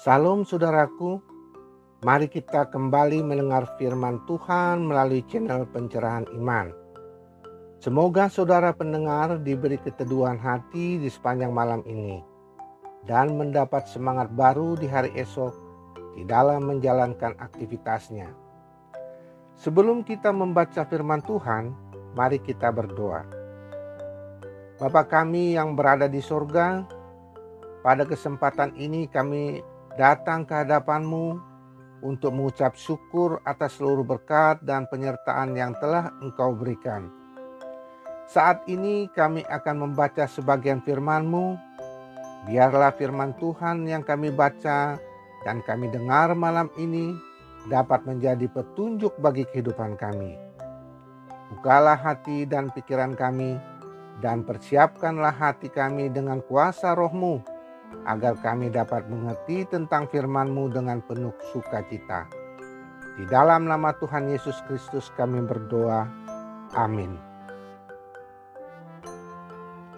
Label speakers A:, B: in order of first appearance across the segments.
A: Salam saudaraku, mari kita kembali mendengar firman Tuhan melalui channel Pencerahan Iman. Semoga saudara pendengar diberi keteduhan hati di sepanjang malam ini dan mendapat semangat baru di hari esok di dalam menjalankan aktivitasnya. Sebelum kita membaca firman Tuhan, mari kita berdoa. Bapa kami yang berada di sorga, pada kesempatan ini kami datang ke hadapan-Mu untuk mengucap syukur atas seluruh berkat dan penyertaan yang telah Engkau berikan. Saat ini kami akan membaca sebagian firman-Mu. Biarlah firman Tuhan yang kami baca dan kami dengar malam ini dapat menjadi petunjuk bagi kehidupan kami. Bukalah hati dan pikiran kami dan persiapkanlah hati kami dengan kuasa Roh-Mu, agar kami dapat mengerti tentang firman-Mu dengan penuh sukacita. Di dalam nama Tuhan Yesus Kristus kami berdoa. Amin.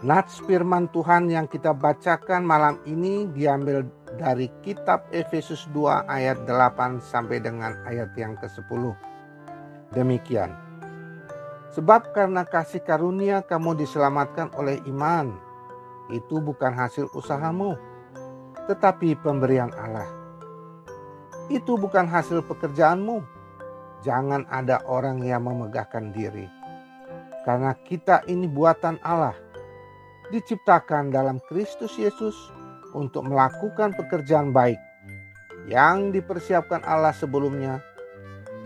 A: Nats firman Tuhan yang kita bacakan malam ini diambil dari kitab Efesus 2 ayat 8 sampai dengan ayat yang ke-10. Demikian. Sebab karena kasih karunia kamu diselamatkan oleh iman. Itu bukan hasil usahamu, tetapi pemberian Allah. Itu bukan hasil pekerjaanmu. Jangan ada orang yang memegahkan diri. Karena kita ini buatan Allah, diciptakan dalam Kristus Yesus untuk melakukan pekerjaan baik yang dipersiapkan Allah sebelumnya.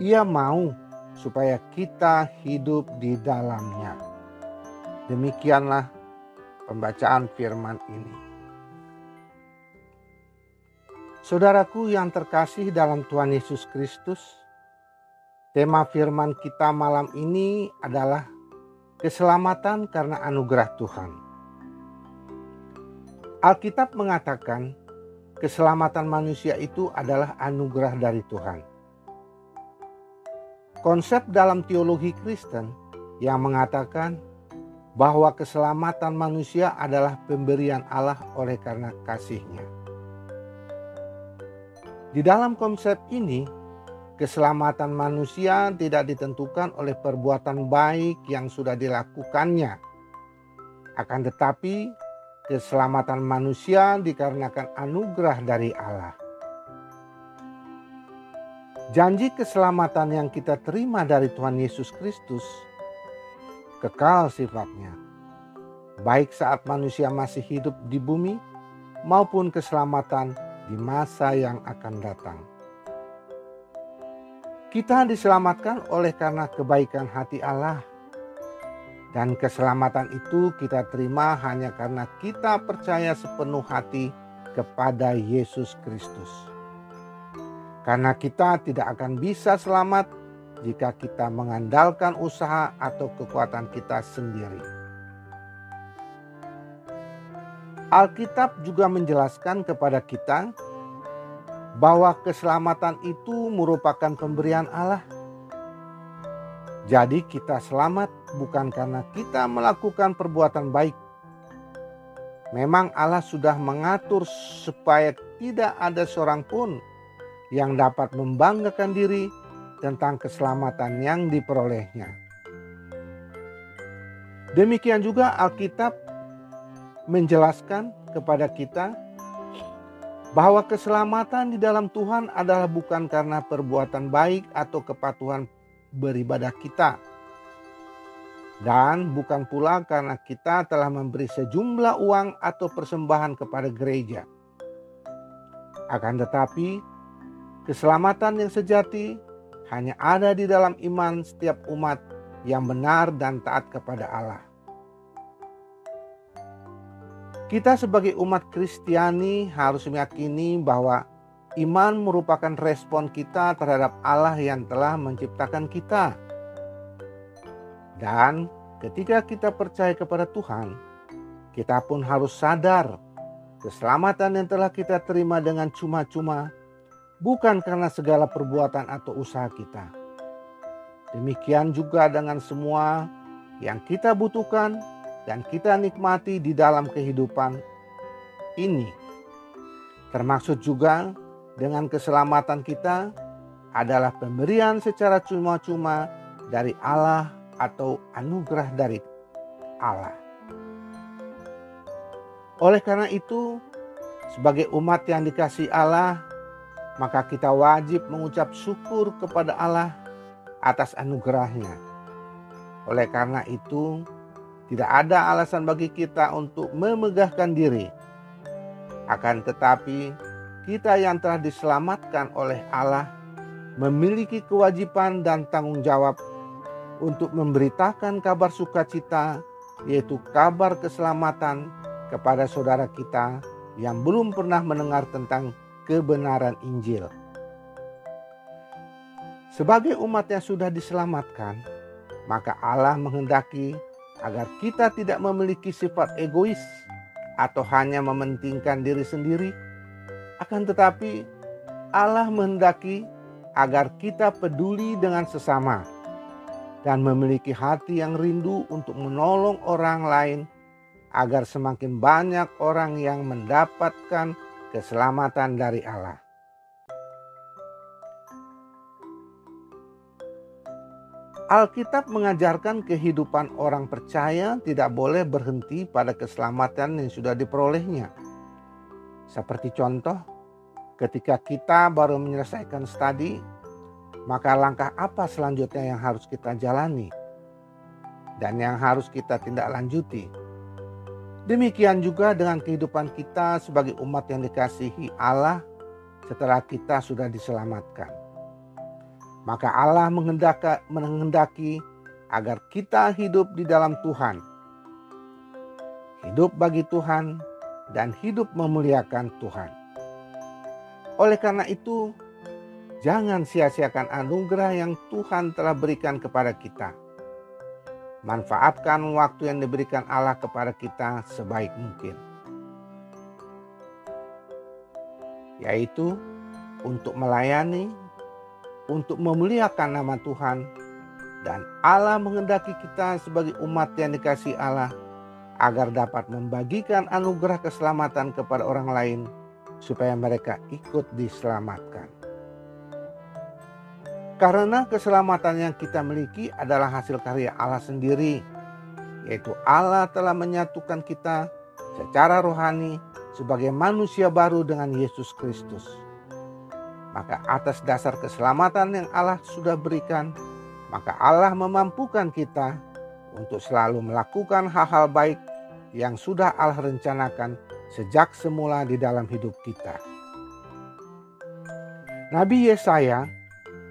A: Ia mau supaya kita hidup di dalamnya. Demikianlah pembacaan firman ini. Saudaraku yang terkasih dalam Tuhan Yesus Kristus, tema firman kita malam ini adalah keselamatan karena anugerah Tuhan. Alkitab mengatakan keselamatan manusia itu adalah anugerah dari Tuhan. Konsep dalam teologi Kristen yang mengatakan bahwa keselamatan manusia adalah pemberian Allah oleh karena kasih-Nya. Di dalam konsep ini, keselamatan manusia tidak ditentukan oleh perbuatan baik yang sudah dilakukannya. Akan tetapi, keselamatan manusia dikarenakan anugerah dari Allah. Janji keselamatan yang kita terima dari Tuhan Yesus Kristus kekal sifatnya, baik saat manusia masih hidup di bumi maupun keselamatan di masa yang akan datang. Kita diselamatkan oleh karena kebaikan hati Allah, dan keselamatan itu kita terima hanya karena kita percaya sepenuh hati kepada Yesus Kristus. Karena kita tidak akan bisa selamat jika kita mengandalkan usaha atau kekuatan kita sendiri. Alkitab juga menjelaskan kepada kita bahwa keselamatan itu merupakan pemberian Allah. Jadi kita selamat bukan karena kita melakukan perbuatan baik. Memang Allah sudah mengatur supaya tidak ada seorang pun yang dapat membanggakan diri tentang keselamatan yang diperolehnya. Demikian juga Alkitab menjelaskan kepada kita bahwa keselamatan di dalam Tuhan adalah bukan karena perbuatan baik atau kepatuhan beribadah kita, dan bukan pula karena kita telah memberi sejumlah uang atau persembahan kepada gereja. Akan tetapi, keselamatan yang sejati hanya ada di dalam iman setiap umat yang benar dan taat kepada Allah. Kita sebagai umat Kristiani harus meyakini bahwa iman merupakan respon kita terhadap Allah yang telah menciptakan kita. Dan ketika kita percaya kepada Tuhan, kita pun harus sadar keselamatan yang telah kita terima dengan cuma-cuma, bukan karena segala perbuatan atau usaha kita. Demikian juga dengan semua yang kita butuhkan dan kita nikmati di dalam kehidupan ini. Termaksud juga dengan keselamatan kita adalah pemberian secara cuma-cuma dari Allah atau anugerah dari Allah. Oleh karena itu, sebagai umat yang dikasihi Allah, maka kita wajib mengucap syukur kepada Allah atas anugerahnya. Oleh karena itu, tidak ada alasan bagi kita untuk memegahkan diri. Akan tetapi, kita yang telah diselamatkan oleh Allah memiliki kewajiban dan tanggung jawab untuk memberitakan kabar sukacita, yaitu kabar keselamatan kepada saudara kita yang belum pernah mendengar tentang kebenaran Injil. Sebagai umat yang sudah diselamatkan, maka Allah menghendaki agar kita tidak memiliki sifat egois atau hanya mementingkan diri sendiri. Akan tetapi Allah menghendaki agar kita peduli dengan sesama dan memiliki hati yang rindu untuk menolong orang lain agar semakin banyak orang yang mendapatkan keselamatan dari Allah. Alkitab mengajarkan kehidupan orang percaya tidak boleh berhenti pada keselamatan yang sudah diperolehnya. Seperti contoh, ketika kita baru menyelesaikan studi, maka langkah apa selanjutnya yang harus kita jalani dan yang harus kita tindak lanjuti. Demikian juga dengan kehidupan kita sebagai umat yang dikasihi Allah setelah kita sudah diselamatkan. Maka Allah menghendaki agar kita hidup di dalam Tuhan. Hidup bagi Tuhan dan hidup memuliakan Tuhan. Oleh karena itu, jangan sia-siakan anugerah yang Tuhan telah berikan kepada kita. Manfaatkan waktu yang diberikan Allah kepada kita sebaik mungkin, yaitu untuk melayani, untuk memuliakan nama Tuhan, dan Allah menghendaki kita sebagai umat yang dikasihi Allah agar dapat membagikan anugerah keselamatan kepada orang lain supaya mereka ikut diselamatkan. Karena keselamatan yang kita miliki adalah hasil karya Allah sendiri, yaitu Allah telah menyatukan kita secara rohani sebagai manusia baru dengan Yesus Kristus. Maka atas dasar keselamatan yang Allah sudah berikan, maka Allah memampukan kita untuk selalu melakukan hal-hal baik yang sudah Allah rencanakan sejak semula di dalam hidup kita. Nabi Yesaya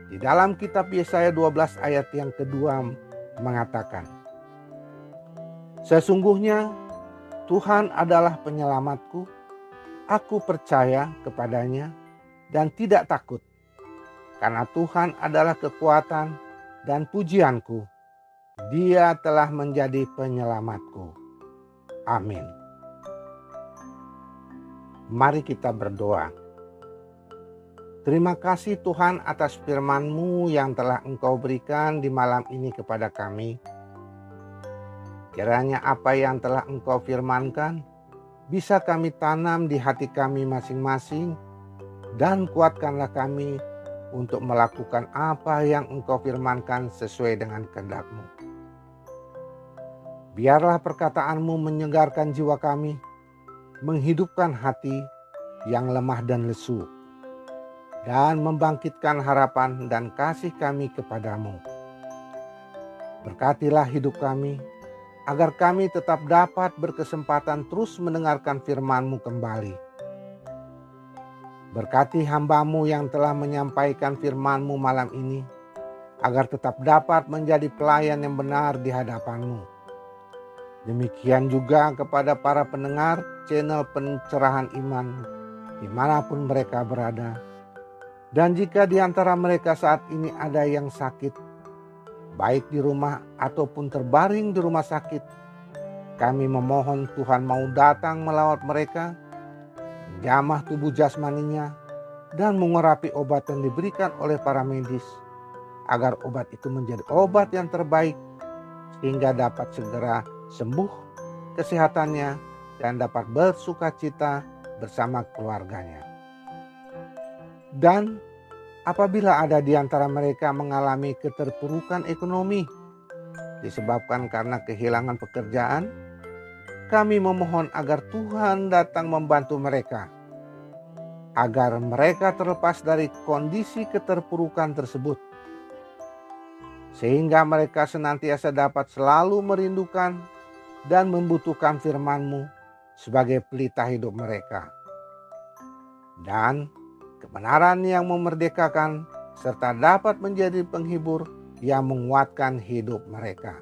A: di dalam kitab Yesaya 12 ayat yang kedua mengatakan, "Sesungguhnya Tuhan adalah penyelamatku, aku percaya kepadanya dan tidak takut, karena Tuhan adalah kekuatan dan pujianku, Dia telah menjadi penyelamatku." Amin. Mari kita berdoa. Terima kasih Tuhan atas firman-Mu yang telah Engkau berikan di malam ini kepada kami. Kiranya apa yang telah Engkau firmankan bisa kami tanam di hati kami masing-masing, dan kuatkanlah kami untuk melakukan apa yang Engkau firmankan sesuai dengan kehendak-Mu. Biarlah perkataan-Mu menyegarkan jiwa kami, menghidupkan hati yang lemah dan lesu, dan membangkitkan harapan dan kasih kami kepadamu. Berkatilah hidup kami, agar kami tetap dapat berkesempatan terus mendengarkan firman-Mu kembali. Berkati hamba-Mu yang telah menyampaikan firman-Mu malam ini, agar tetap dapat menjadi pelayan yang benar di hadapan-Mu. Demikian juga kepada para pendengar channel Pencerahan Iman, dimanapun mereka berada. Dan jika di antara mereka saat ini ada yang sakit, baik di rumah ataupun terbaring di rumah sakit, kami memohon Tuhan mau datang melawat mereka, menjamah tubuh jasmaninya, dan mengurapi obat yang diberikan oleh para medis, agar obat itu menjadi obat yang terbaik, sehingga dapat segera sembuh kesehatannya dan dapat bersukacita bersama keluarganya. Dan apabila ada di antara mereka mengalami keterpurukan ekonomi disebabkan karena kehilangan pekerjaan, kami memohon agar Tuhan datang membantu mereka, agar mereka terlepas dari kondisi keterpurukan tersebut, sehingga mereka senantiasa dapat selalu merindukan dan membutuhkan firman-Mu sebagai pelita hidup mereka. Dan kebenaran yang memerdekakan serta dapat menjadi penghibur yang menguatkan hidup mereka.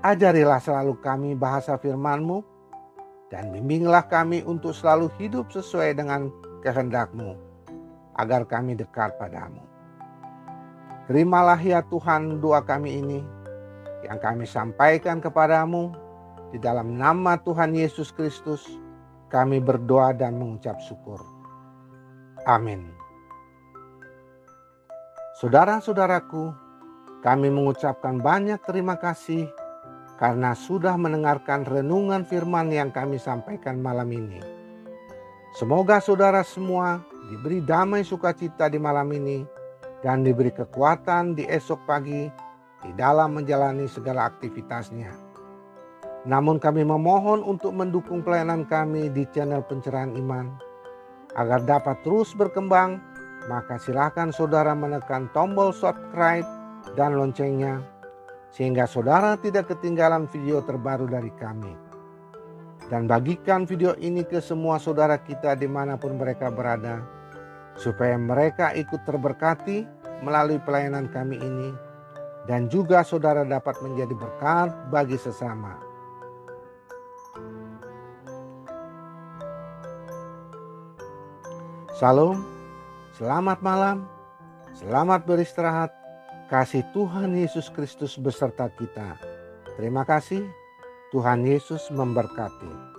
A: Ajarilah selalu kami bahasa firman-Mu dan bimbinglah kami untuk selalu hidup sesuai dengan kehendak-Mu, agar kami dekat pada-Mu. Terimalah ya Tuhan doa kami ini yang kami sampaikan kepadamu di dalam nama Tuhan Yesus Kristus. Kami berdoa dan mengucap syukur. Amin. Saudara-saudaraku, kami mengucapkan banyak terima kasih karena sudah mendengarkan renungan firman yang kami sampaikan malam ini. Semoga saudara semua diberi damai sukacita di malam ini dan diberi kekuatan di esok pagi di dalam menjalani segala aktivitasnya. Namun kami memohon untuk mendukung pelayanan kami di channel Pencerahan Iman agar dapat terus berkembang. Maka silakan saudara menekan tombol subscribe dan loncengnya, sehingga saudara tidak ketinggalan video terbaru dari kami. Dan bagikan video ini ke semua saudara kita dimanapun mereka berada, supaya mereka ikut terberkati melalui pelayanan kami ini, dan juga saudara dapat menjadi berkat bagi sesama. Salam, selamat malam, selamat beristirahat. Kasih Tuhan Yesus Kristus beserta kita. Terima kasih, Tuhan Yesus memberkati.